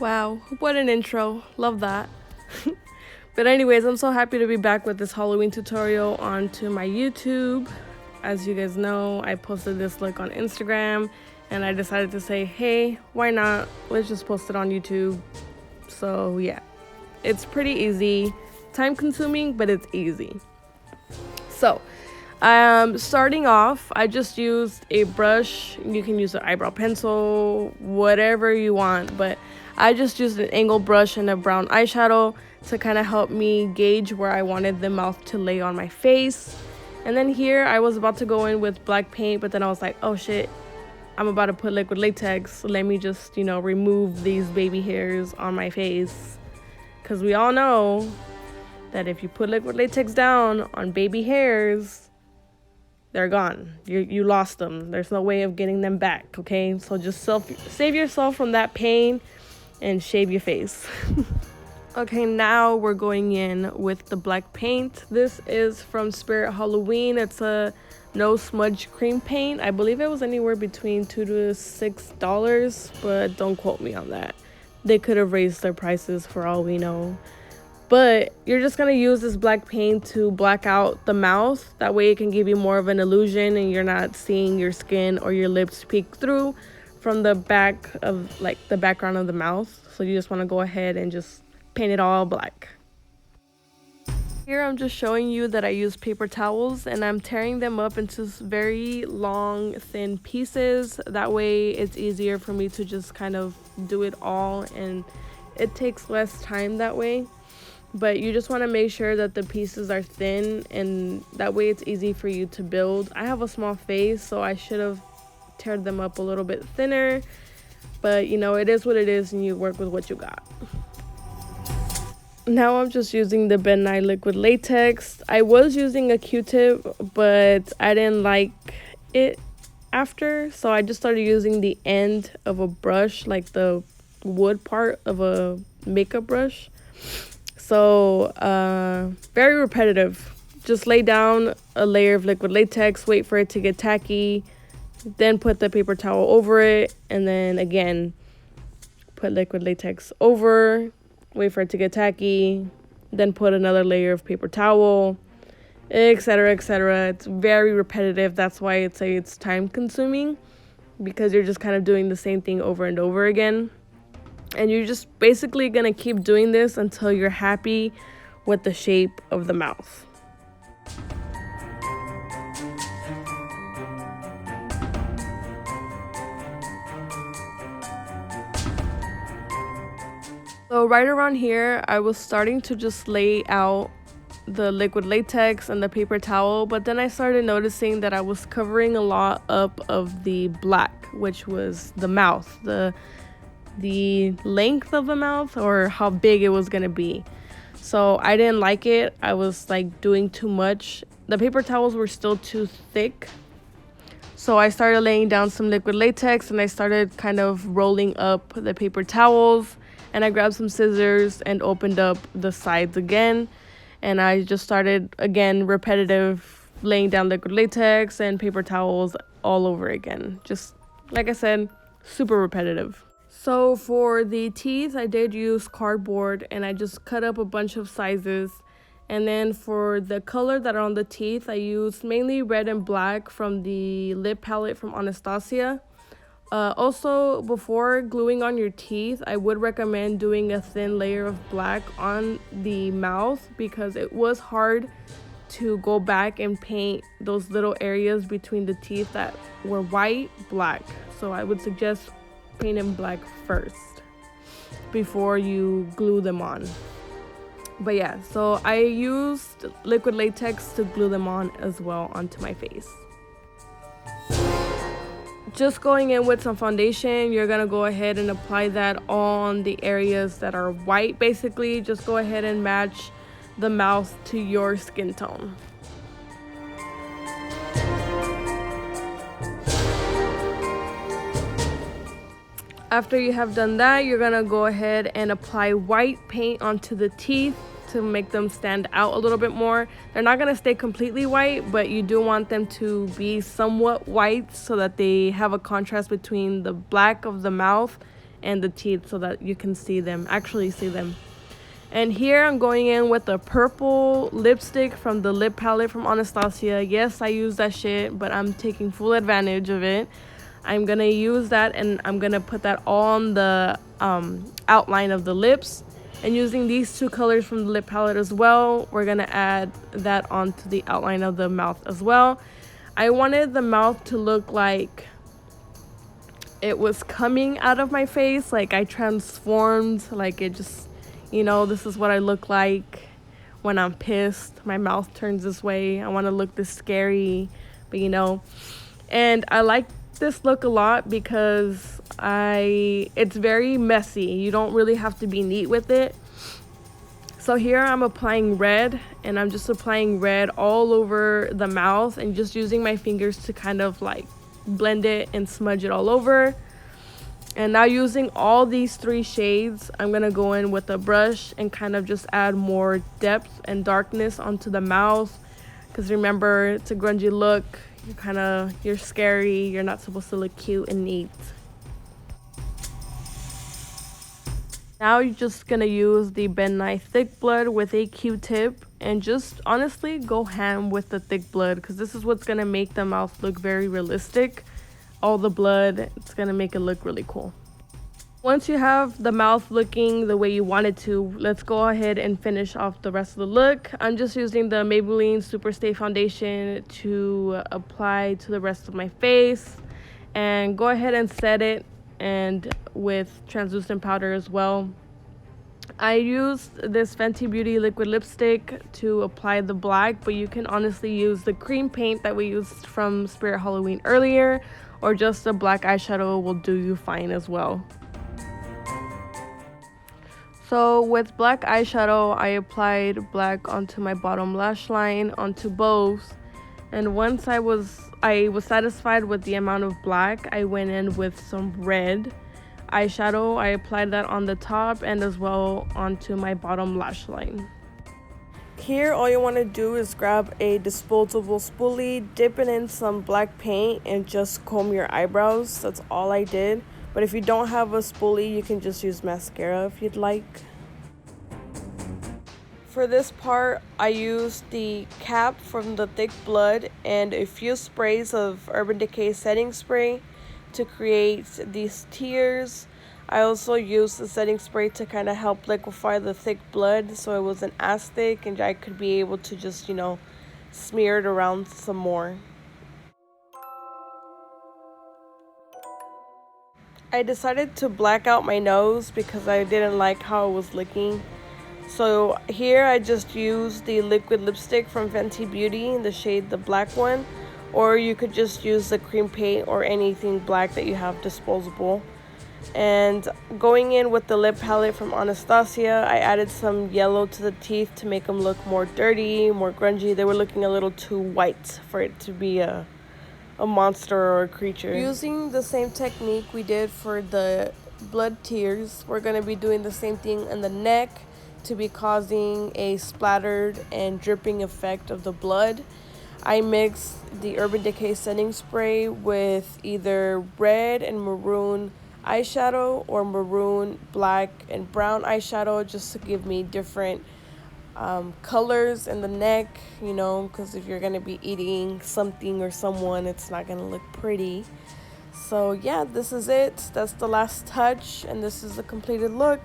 Wow, what an intro. Love that. But anyways, I'm so happy to be back with this Halloween tutorial onto my YouTube. As you guys know, I posted this look on Instagram and I decided to say, hey, why not? Let's just post it on YouTube. So yeah, it's pretty easy, time consuming, but it's easy. So starting off, I just used a brush. You can use an eyebrow pencil, whatever you want, but I just used an angled brush and a brown eyeshadow to kind of help me gauge where I wanted the mouth to lay on my face. And then here I was about to go in with black paint, but then I was like, oh shit, I'm about to put liquid latex. So let me just, remove these baby hairs on my face. Because we all know that if you put liquid latex down on baby hairs, they're gone. You lost them. There's no way of getting them back, okay? So just save yourself from that pain and shave your face. Okay, now we're going in with the black paint. This is from Spirit Halloween. It's a no smudge cream paint. I believe it was anywhere between $2 to $6, but don't quote me on that. They could have raised their prices for all we know. But you're just gonna use this black paint to black out the mouth. That way it can give you more of an illusion and you're not seeing your skin or your lips peek through from the back of the background of the mouth. So you just wanna go ahead and just paint it all black. Here I'm just showing you that I use paper towels and I'm tearing them up into very long, thin pieces. That way it's easier for me to just kind of do it all and it takes less time that way. But you just want to make sure that the pieces are thin and that way it's easy for you to build. I have a small face, so I should have teared them up a little bit thinner. But it is what it is and you work with what you got. Now I'm just using the Ben Nye liquid latex. I was using a Q-tip, but I didn't like it after. So I just started using the end of a brush, like the wood part of a makeup brush. So very repetitive. Just lay down a layer of liquid latex, wait for it to get tacky, then put the paper towel over it, and then again put liquid latex over, wait for it to get tacky, then put another layer of paper towel, etc., etc. It's very repetitive. That's why I'd say it's time consuming, because you're just kind of doing the same thing over and over again. And you're just basically gonna keep doing this until you're happy with the shape of the mouth. So right around here, I was starting to just lay out the liquid latex and the paper towel, but then I started noticing that I was covering a lot up of the black, which was the mouth, the length of the mouth or how big it was gonna be. So I didn't like it. I was doing too much. The paper towels were still too thick. So I started laying down some liquid latex and I started kind of rolling up the paper towels, and I grabbed some scissors and opened up the sides again, and I just started again repetitive laying down liquid latex and paper towels all over again. Just like I said, super repetitive. So for the teeth, I did use cardboard and I just cut up a bunch of sizes. And then for the color that are on the teeth, I used mainly red and black from the lip palette from Anastasia. Also, before gluing on your teeth, I would recommend doing a thin layer of black on the mouth because it was hard to go back and paint those little areas between the teeth that were white black. So I would suggest painting black first before you glue them on. But yeah, so I used liquid latex to glue them on as well onto my face. Just going in with some foundation, you're gonna go ahead and apply that on the areas that are white. Basically, just go ahead and match the mouth to your skin tone. After you have done that, you're gonna go ahead and apply white paint onto the teeth to make them stand out a little bit more. They're not gonna stay completely white, but you do want them to be somewhat white so that they have a contrast between the black of the mouth and the teeth so that you can actually see them. And here I'm going in with a purple lipstick from the lip palette from Anastasia. Yes, I use that shit, but I'm taking full advantage of it. I'm gonna use that and I'm gonna put that on the outline of the lips. And using these two colors from the lip palette as well, we're gonna add that onto the outline of the mouth as well. I wanted the mouth to look like it was coming out of my face, like I transformed, like it just, this is what I look like when I'm pissed. My mouth turns this way. I want to look this scary, but and I like this look a lot because it's very messy. You don't really have to be neat with it. So here I'm applying red, and I'm just applying red all over the mouth and just using my fingers to kind of like blend it and smudge it all over. And now using all these 3 shades, I'm gonna go in with a brush and kind of just add more depth and darkness onto the mouth, because remember, it's a grungy look. You're scary. You're not supposed to look cute and neat. Now you're just gonna use the Ben Nye Thick Blood with a Q-tip and just honestly go ham with the thick blood, because this is what's gonna make the mouth look very realistic. All the blood, it's gonna make it look really cool. Once you have the mouth looking the way you want it to, let's go ahead and finish off the rest of the look. I'm just using the Maybelline Superstay foundation to apply to the rest of my face, and go ahead and set it, and with translucent powder as well. I used this Fenty Beauty liquid lipstick to apply the black, but you can honestly use the cream paint that we used from Spirit Halloween earlier, or just a black eyeshadow will do you fine as well. So with black eyeshadow, I applied black onto my bottom lash line, onto both, and once I was satisfied with the amount of black, I went in with some red eyeshadow. I applied that on the top and as well onto my bottom lash line. Here, all you want to do is grab a disposable spoolie, dip it in some black paint, and just comb your eyebrows. That's all I did. But if you don't have a spoolie, you can just use mascara if you'd like. For this part, I used the cap from the Thick Blood and a few sprays of Urban Decay setting spray to create these tears. I also used the setting spray to kind of help liquefy the thick blood so it wasn't as thick and I could be able to just, smear it around some more. I decided to black out my nose because I didn't like how it was looking. So here I just used the liquid lipstick from Fenty Beauty in the shade the black one, or you could just use the cream paint or anything black that you have disposable. And going in with the lip palette from Anastasia, I added some yellow to the teeth to make them look more dirty, more grungy. They were looking a little too white for it to be a monster or a creature. Using the same technique we did for the blood tears, we're going to be doing the same thing in the neck to be causing a splattered and dripping effect of the blood. I mixed the Urban Decay setting spray with either red and maroon eyeshadow or maroon, black, and brown eyeshadow just to give me different colors in the neck, because if you're going to be eating something or someone, it's not going to look pretty. So yeah, this is it. That's the last touch, and this is the completed look.